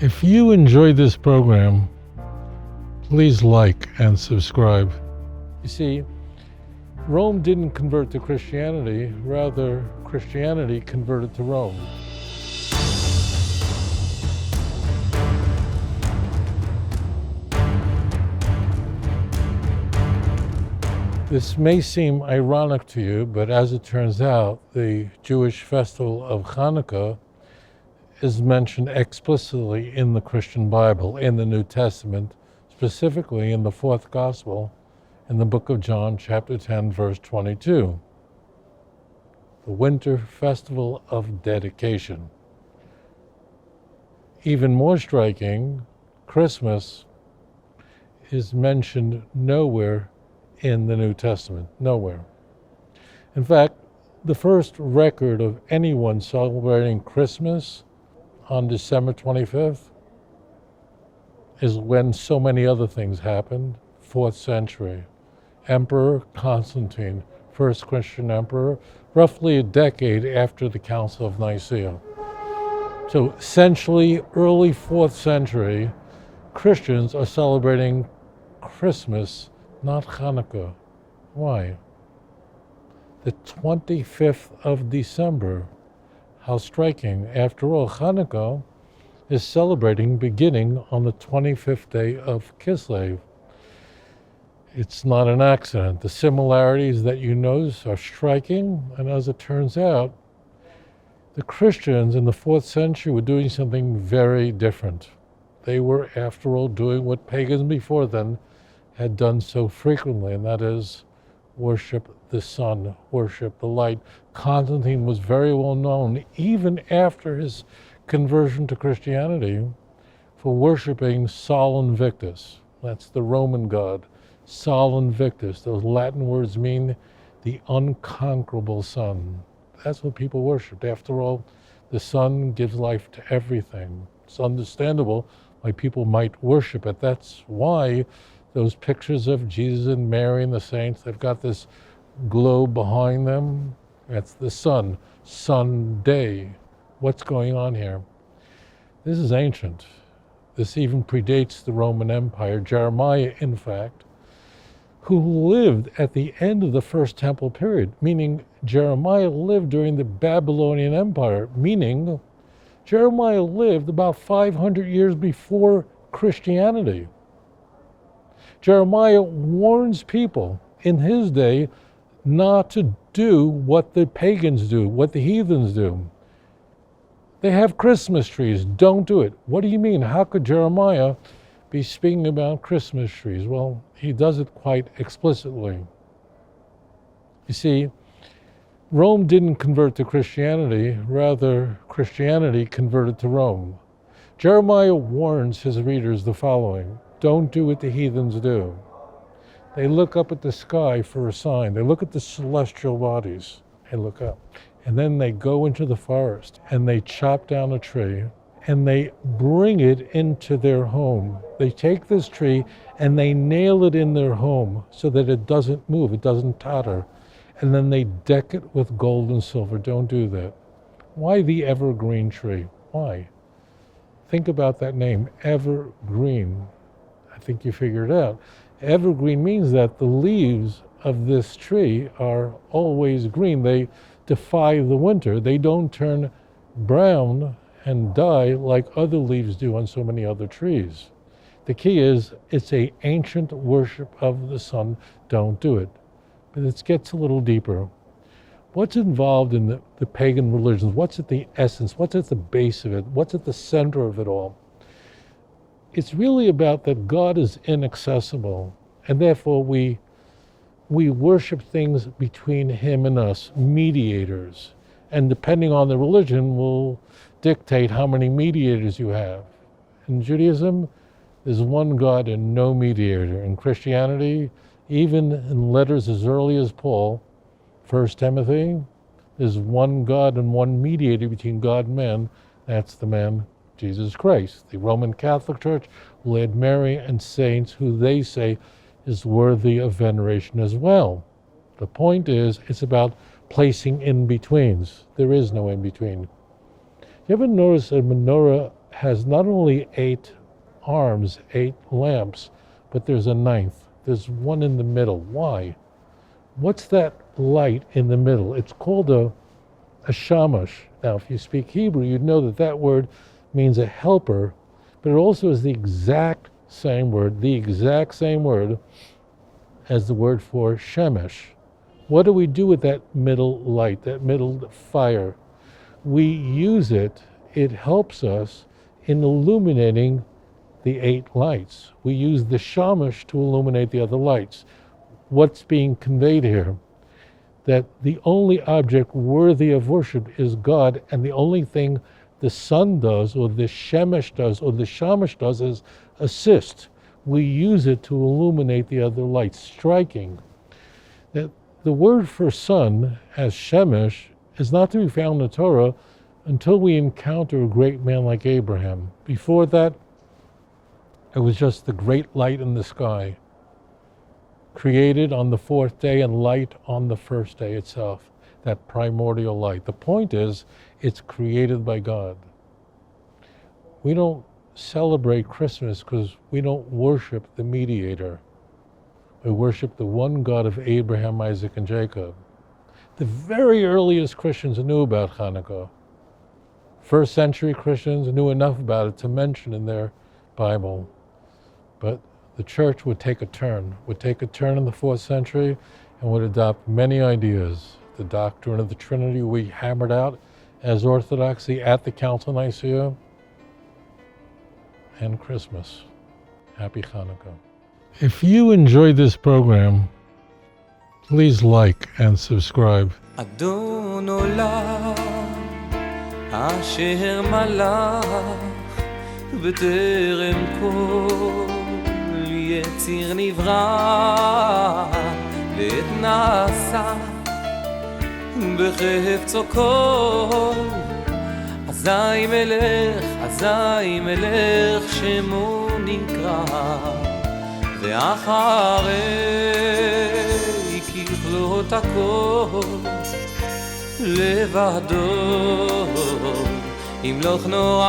If you enjoyed this program, please like and subscribe. You see, Rome didn't convert to Christianity, rather Christianity converted to Rome. This may seem ironic to you, but as it turns out, the Jewish festival of Hanukkah is mentioned explicitly in the Christian Bible, in the New Testament, specifically in the fourth Gospel, in the book of John, chapter 10, verse 22. The winter festival of dedication. Even more striking, Christmas is mentioned nowhere in the New Testament, nowhere. In fact, the first record of anyone celebrating Christmas on December 25th is when so many other things happened, 4th century. Emperor Constantine, first Christian emperor, roughly a decade after the Council of Nicaea. So essentially, early 4th century, Christians are celebrating Christmas, not Hanukkah. Why? The 25th of December. How striking. After all, Hanukkah is celebrating beginning on the 25th day of Kislev. It's not an accident. The similarities that you notice are striking, and as it turns out, the Christians in the 4th century were doing something very different. They were, after all, doing what pagans before then had done so frequently, and that is worship the sun, worship the light. Constantine was very well known, even after his conversion to Christianity, for worshiping Sol Invictus. That's the Roman god, Sol Invictus. Those Latin words mean the unconquerable sun. That's what people worshiped. After all, the sun gives life to everything. It's understandable why people might worship it. That's why those pictures of Jesus and Mary and the saints, they've got this globe behind them. That's the sun, Sunday. What's going on here? This is ancient. This even predates the Roman Empire. Jeremiah, in fact, who lived at the end of the First Temple period, meaning Jeremiah lived during the Babylonian Empire, meaning Jeremiah lived about 500 years before Christianity. Jeremiah warns people in his day not to do what the pagans do, what the heathens do. They have Christmas trees. Don't do it. What do you mean? How could Jeremiah be speaking about Christmas trees? Well, he does it quite explicitly. You see, Rome didn't convert to Christianity, rather Christianity converted to Rome. Jeremiah warns his readers the following: don't do what the heathens do. They look up at the sky for a sign. They look at the celestial bodies. They look up. And then they go into the forest and they chop down a tree and they bring it into their home. They take this tree and they nail it in their home so that it doesn't move, it doesn't totter. And then they deck it with gold and silver. Don't do that. Why the evergreen tree? Why? Think about that name, evergreen. I think you figured it out. Evergreen means that the leaves of this tree are always green. They defy the winter. They don't turn brown and die like other leaves do on so many other trees. The key is it's an ancient worship of the sun. Don't do it. But it gets a little deeper. What's involved in the pagan religions? What's at the essence? What's at the base of it? What's at the center of it all? It's really about that God is inaccessible, and therefore we worship things between him and us, mediators. And depending on the religion will dictate how many mediators you have. In Judaism, there's one God and no mediator. In Christianity, even in letters as early as Paul, 1 Timothy, there's one God and one mediator between God and man. That's the man Jesus Christ. The Roman Catholic Church will add Mary and saints who they say is worthy of veneration as well. The point is, it's about placing in-betweens. There is no in-between. You ever notice a menorah has not only 8 arms, 8 lamps, but there's a 9th. There's one in the middle. Why? What's that light in the middle? It's called a shamash. Now, if you speak Hebrew, you'd know that that word means a helper, but it also is the exact same word as the word for shemesh. What do we do with that middle light, that middle fire? We use it. It helps us in illuminating the 8 lights. We use the shamash to illuminate the other lights. What's being conveyed here? That the only object worthy of worship is God, and the only thing the sun does, or the shemesh does, or the shamash does is assist. We use it to illuminate the other lights. Striking that the word for sun as shemesh is not to be found in the Torah until we encounter a great man like Abraham. Before that, it was just the great light in the sky, created on the 4th day and light on the 1st day itself, that primordial light. The point is, it's created by God. We don't celebrate Christmas because we don't worship the mediator. We worship the one God of Abraham, Isaac, and Jacob. The very earliest Christians knew about Hanukkah. 1st century Christians knew enough about it to mention in their Bible. But the church would take a turn in the 4th century and would adopt many ideas. The doctrine of the Trinity we hammered out as orthodoxy at the Council of Nicaea, and Christmas. Happy Hanukkah. If you enjoyed this program, please like and subscribe. אדון עולם אשר מלך בטרם כל יציר נברא לעת נעשה בחפצו כל אזי מלך שמו נקרא ואחרי ככלות הכל לבדו ימלוך נורא